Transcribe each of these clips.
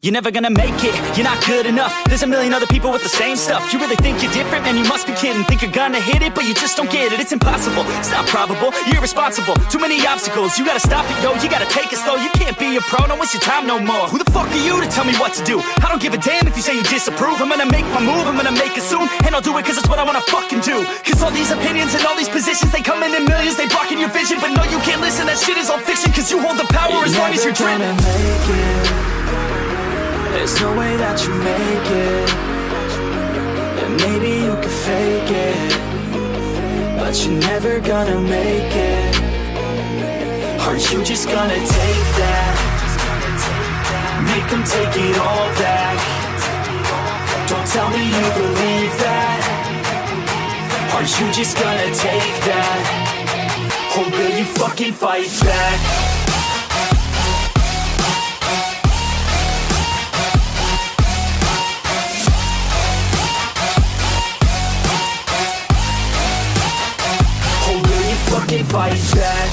You're never gonna make it, you're not good enough. There's a million other people with the same stuff. You really think you're different? Man, you must be kidding. Think you're gonna hit it, but you just don't get it. It's impossible, it's not probable, you're irresponsible. Too many obstacles, you gotta stop it, yo. You gotta take it slow, you can't be a pro. Don't waste your time no more. Who the fuck are you to tell me what to do? I don't give a damn if you say you disapprove. I'm gonna make my move, I'm gonna make it soon. And I'll do it cause it's what I wanna fucking do. Cause all these opinions and all these positions, they come in millions, they blocking your vision. But no, you can't listen, that shit is all fiction. Cause you hold the power as long as you're dreaming. There's no way that you make it. And maybe you can fake it, but you're never gonna make it. Aren't you just gonna take that? Make them take it all back. Don't tell me you believe that. Aren't you just gonna take that? Or will you fucking fight back? Fight back.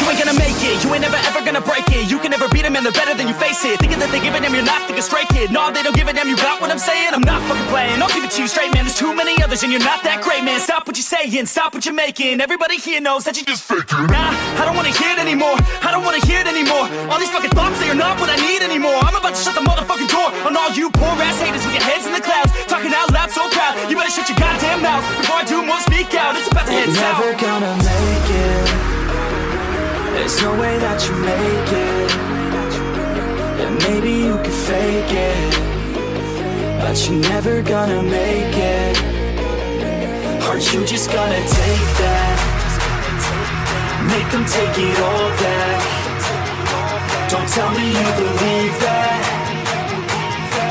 You ain't gonna make it, you ain't never ever gonna break it. You can never beat them and they're better than you face it. Thinking that they give a damn, you're not thinking straight, kid. No, they don't give a damn, you got what I'm saying? I'm not fucking playing, I'll give it to you straight, man. There's too many others and you're not that great, man. Stop what you're saying, stop what you're making. Everybody here knows that you just faking. Nah, I don't wanna hear it anymore, I don't wanna hear it anymore. All these fucking thoughts, they are not what I need anymore. I'm about to shut the motherfucking door on all you poor ass haters with your heads in the clouds, talking out loud so proud. You better shut your goddamn mouth before I do more speak out. It's about to head south. You're never gonna make it. There's no way that you make it. And maybe you can fake it, but you're never gonna make it. Aren't you just gonna take that? Make them take it all back. Don't tell me you believe that.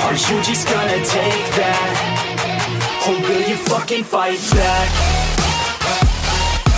Aren't you just gonna take that? Or will you fucking fight back?